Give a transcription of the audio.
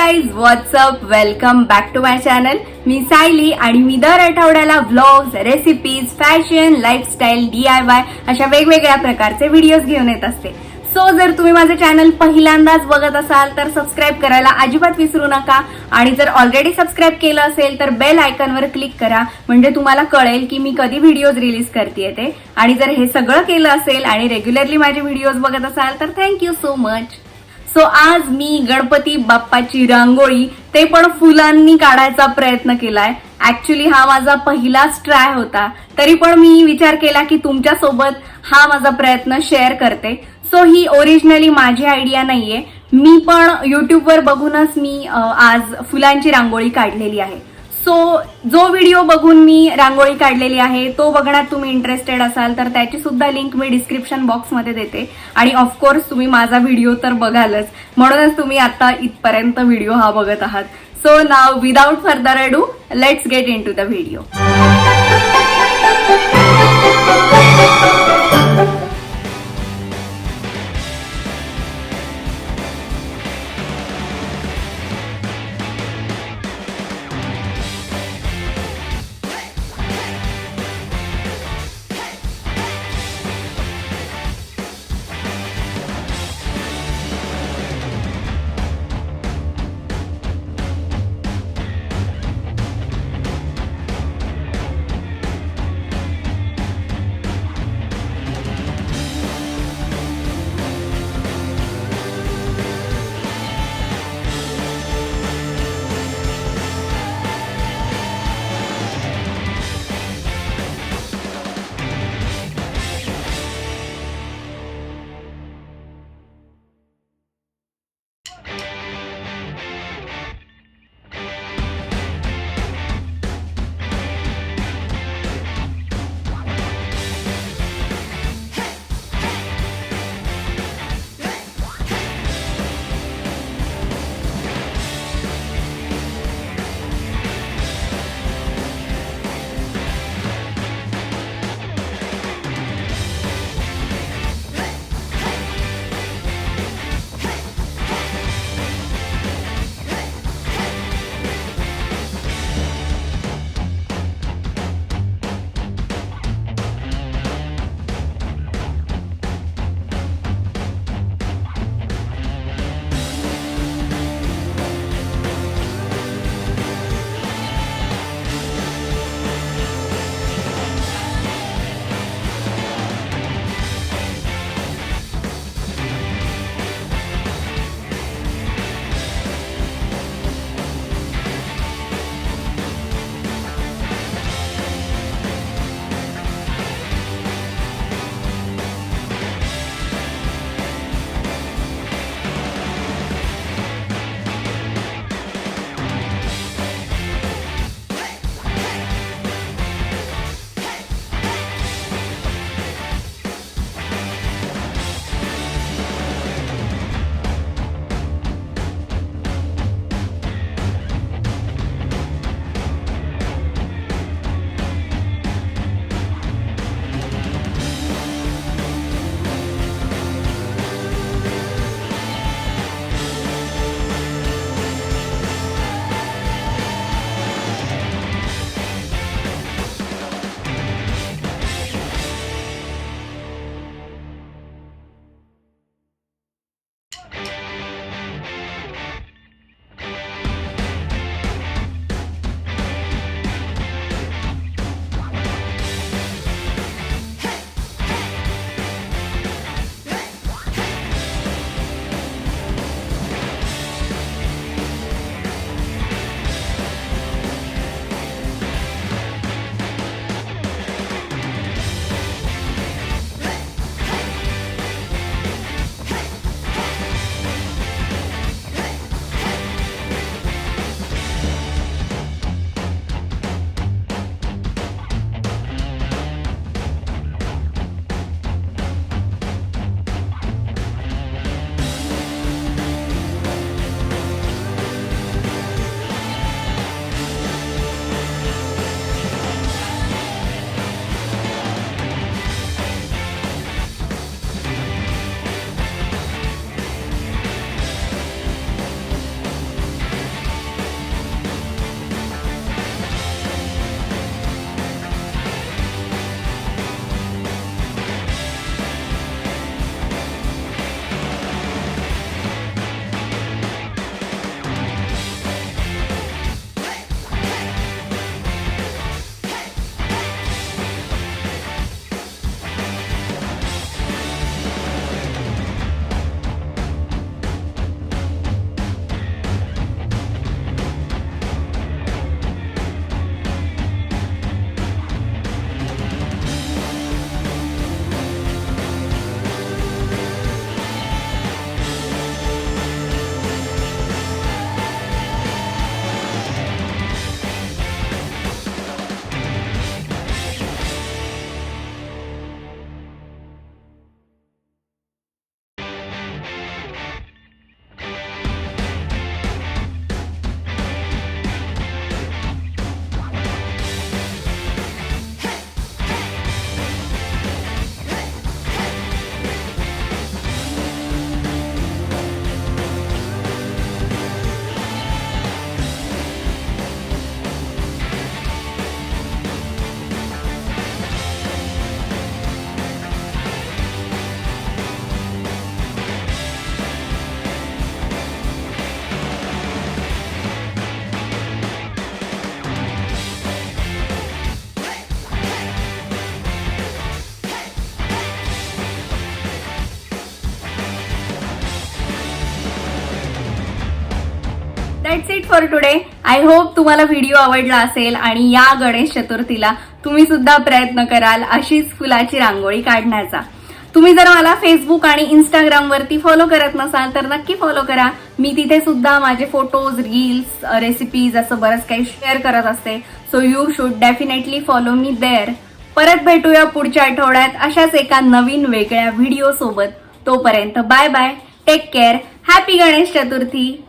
Guys, what's up, welcome back to my channel. मी सायली आणि मी दर आठवड्याला vlogs, recipes, fashion, lifestyle, DIY अशा वेगवेगळ्या प्रकारचे व्हिडिओज घेऊन येत असते. सो जर तुम्ही माझे चॅनल पहिल्यांदाच बघत असाल तर सबस्क्राईब करायला अजिबात विसरू नका आणि जर ऑलरेडी सबस्क्राईब केलं असेल तर बेल आयकॉनवर क्लिक करा, म्हणजे तुम्हाला कळेल की मी कधी व्हिडिओज रिलीज करते ते. आणि जर हे सगळं केलं असेल आणि रेग्युलरली माझे व्हिडिओज बघत असाल तर थँक्यू सो मच. सो आज मी गणपती बाप्पाची रांगोळी ते पण फुलांनी काढायचा प्रयत्न केलाय. ऍक्च्युली हा माझा पहिलाच ट्राय होता, तरी पण मी विचार केला की तुमच्या सोबत हा माझा प्रयत्न शेअर करते. सो ही ओरिजिनली माझी आयडिया नाहीये, मी पण युट्यूबवर बघूनच मी आज फुलांची रांगोळी काढलेली आहे. सो जो व्हिडिओ बघून मी रांगोळी काढलेली आहे तो बघण्यात तुम्ही इंटरेस्टेड असाल तर त्याची सुद्धा लिंक मी डिस्क्रिप्शन बॉक्समध्ये देते. आणि ऑफकोर्स तुम्ही माझा व्हिडिओ तर बघालच, म्हणूनच तुम्ही आता इथपर्यंत व्हिडिओ हा बघत आहात. So now without further ado let's get into the video. That's it for today. I hope तुम्हाला व्हिडिओ आवडला असेल आणि या गणेश चतुर्थीला तुम्ही सुद्धा प्रयत्न कराल अशीच फुलाची रांगोळी काढण्याचा. तुम्ही जर मला फेसबुक आणि इंस्टाग्राम वरती फॉलो करत नसाल तर नक्की फॉलो करा. मी तिथे सुद्धा माझे फोटोज, रील्स, रेसिपीज असं बरंच काही शेअर करत असते. So you should definitely follow me there. परत भेटूया पुढच्या आठवड्यात अशाच एका नवीन वेगळ्या व्हिडिओ सोबत. तोपर्यंत bye bye, take care, happy Ganesh चतुर्थी.